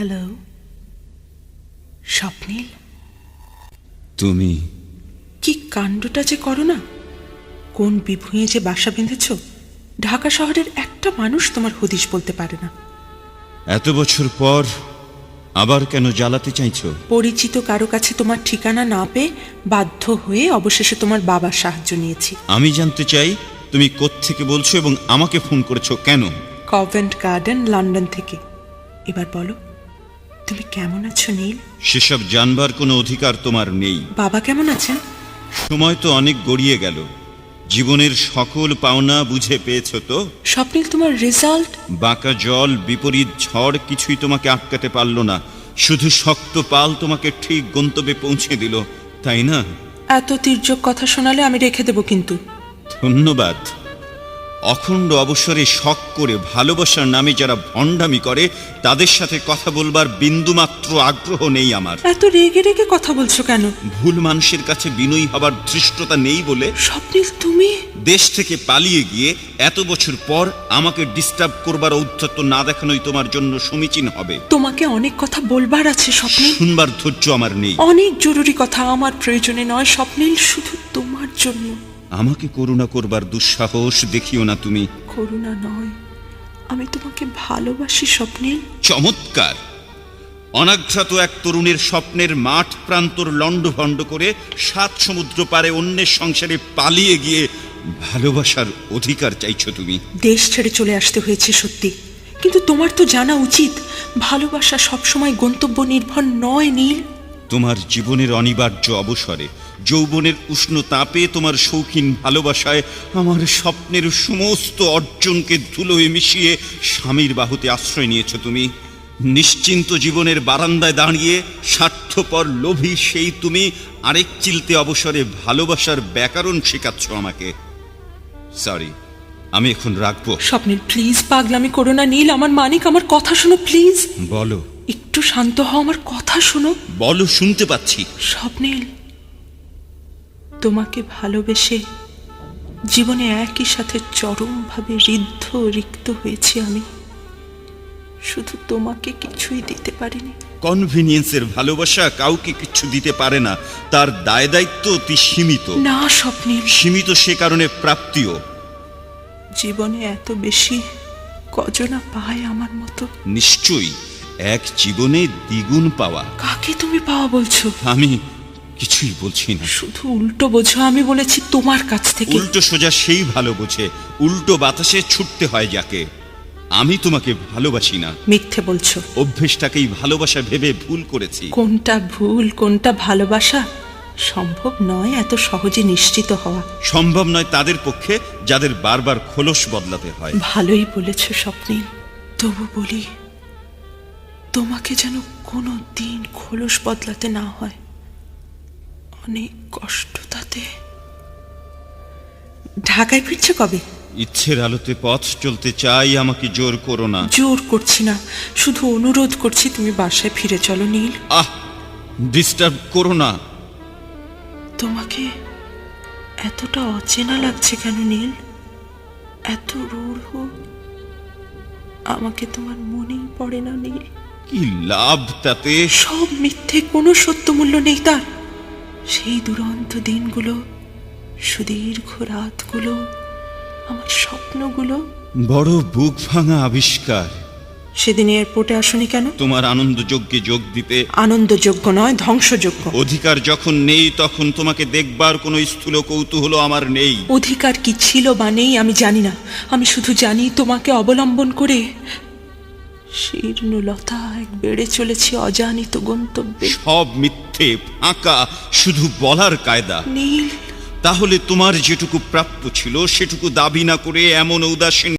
Hello স্বপ্নীল, তুমি কি কাণ্ডটা যে করো না! কোন বিভুঁয়ে যে বাসা বেঁধেছ, ঢাকা শহরের একটা মানুষ তোমার হদিশ বলতে পারে না। এত বছর পর আবার কেন জ্বালাতে চাইছো? পরিচিত কারো কাছে তোমার ঠিকানা না পেয়ে বাধ্য হয়ে অবশেষে তোমার বাবার সাহায্য নিয়েছি। আমি জানতে চাই তুমি কোত্থেকে বলছো এবং আমাকে ফোন করেছো কেন? কভেন্ট গার্ডেন, লন্ডন থেকে। এবার বলো, তুমি কেমন আছো নীল? সেসব জানবার কোনো অধিকার তোমার নেই। বাবা কেমন আছেন? সময় তো অনেক গড়িয়ে গেল, জীবনের সকল পাওনা বুঝে পেয়েছো তো? স্বপ্নীল, তোমার রেজাল্ট? বাঁকা জল, বিপরীত ঝড় কিছুই তোমাকে আটকাতে পারলো না। শুধু শক্ত পাল তোমাকে ঠিক গন্তব্যে পৌঁছে দিল, তাই না? এত তির্যক কথা শোনালে আমি রেখে দেব কিন্তু। ধন্যবাদ। অখণ্ড অবসরে শখ করে ভালোবাসার নামে যারা ভণ্ডামি করে তাদের সাথে কথা বলবার বিন্দুমাত্র আগ্রহ নেই আমার। এত রেগে রেগে কথা বলছো কেন? ভুল মানুষের কাছে বিনয়ী হবার ধৃষ্টতা নেই বলে। স্বপ্নীল, তুমি দেশ থেকে পালিয়ে গিয়ে এত বছর পর আমাকে ডিস্টার্ব করবার ঔদ্ধত্য না দেখানোই তোমার জন্য সমীচীন হবে। তোমাকে অনেক কথা বলবার আছে স্বপ্নীল। শুনবার ধৈর্য আমার নেই। অনেক জরুরি কথা আমার প্রয়োজনে নয় স্বপ্নীল, শুধু তোমার জন্য। আমাকে করুণা করবার দুঃসাহস দেখিও না তুমি। করুণা নয়, আমি তোমাকে ভালোবাসি স্বপ্নীল। চমৎকার! অনাঘ্রাত এক তরুণের স্বপ্নের মাঠ প্রান্তর লণ্ডভণ্ড করে 7 সমুদ্র পারে অন্যের সংসারে পালিয়ে গিয়ে ভালোবাসার অধিকার চাইছো তুমি। দেশ ছেড়ে চলে আসতে হয়েছে সত্যি, কিন্তু তোমার তো জানা উচিত ভালোবাসা সবসময় গন্তব্য নির্ভর নয় নীল। তোমার জীবনের অনিবার্য অবসরে, যৌবনের উষ্ণ তাপে, তোমার শৌখিন ভালোবাসায় আমার স্বপ্নের সমস্ত অর্জনকে ধুলোয় মিশিয়ে স্বামীর বাহুতে আশ্রয় নিয়েছ তুমি। নিশ্চিন্ত জীবনের বারান্দায় দাঁড়িয়ে স্বার্থপর লোভী সেই তুমি আরেক চিলতে অবসরে ভালোবাসার ব্যাকরণ শেখাচ্ছ আমাকে। সরি, আমি এখন রাখবো। স্বপ্নীল প্লিজ, পাগলামি করো না নীল। আমার মানিক, আমার কথা শোনো প্লিজ। বলো। একটু শান্ত হও, আমার কথা শোনো। বলো, শুনতে পাচ্ছি। স্বপ্নীল, তোমাকে ভালোবেসে জীবনে একই সাথে চরমভাবে ঋদ্ধ রিক্ত হয়েছি আমি। শুধু তোমাকে কিছুই দিতে পারিনি। কনভিনিয়েন্সের ভালোবাসা কাউকে কিছু দিতে পারে না, তার দায় দায়িত্ব অতি সীমিত। না স্বপ্নীল, সীমিত সে কারণে প্রাপ্তিও। জীবনে এত বেশি কজনা পায় আমার মতো? নিশ্চয়ই, এক জীবনে দ্বিগুণ পাওয়া। কাকে তুমি পাওয়া বলছো? আমি কিছুই বলছি না। শুধু উল্টো বোঝো। আমি বলেছি তোমার কাছ থেকে। উল্টো সোজা সেই ভালো বোঝে, উল্টো বাতাসে ছুটতে হয় যাকে। আমি তোমাকে ভালোবাসি না। মিথ্যে বলছো। অভ্যেসটাকেই ভালোবাসা ভেবে ভুল করেছি। কোনটা ভুল কোনটা ভালোবাসা সম্ভব নয় এত সহজে নিশ্চিত হওয়া। সম্ভব নয় তাদের পক্ষে যাদের বারবার খোলস বদলাতে হয়। ভালোই বলেছ স্বপ্নীল, তবু বলি তোমাকে যেন কোনো দিন খোলস বদলাতে না হয়। অনেক কষ্ট তাতে। ঢাকায় ফিরছে কবে? ইচ্ছের আলোতে পথ চলতে চাই, আমাকে জোর করো না। জোর করছি না, শুধু অনুরোধ করছি তুমি বাসায় ফিরে চলো নীল। ডিস্টার্ব করো না। তোমাকে এতটা অচেনা লাগছে কেন নীল? এত রূঢ়। আমাকে তোমার মনেই পড়ে না নীল। কি লাভ তাতে? সব মিথ্যে, কোনো সত্য মূল্য নেই তার। সেই দুরন্ত দিনগুলো, সুদীর্ঘ রাতগুলো, আমার স্বপ্নগুলো। বড় বুক ভাঙা আবিষ্কার। সেদিন এয়ারপোর্টে আসনি কেন? তোমার আনন্দযজ্ঞে যোগ দিতে। আনন্দযোগ্য নয়, ধ্বংসযোগ্য। অধিকার যখন নেই তখন তোমাকে দেখবার কোনো স্থূল কৌতূহল আমার নেই। অধিকার কি ছিল বা নেই আমি জানি না। আমি শুধু জানি তোমাকে অবলম্বন করে শীর্ণলতা এক বেড়ে চলেছি অজানিত গন্তব্যে। সব মিথ্যে, ফাঁকা, শুধু বলার কায়দা। নীল, তাহলে তোমার যেটুকু প্রাপ্য ছিল সেটুকু দাবি না করে এমন উদাসীন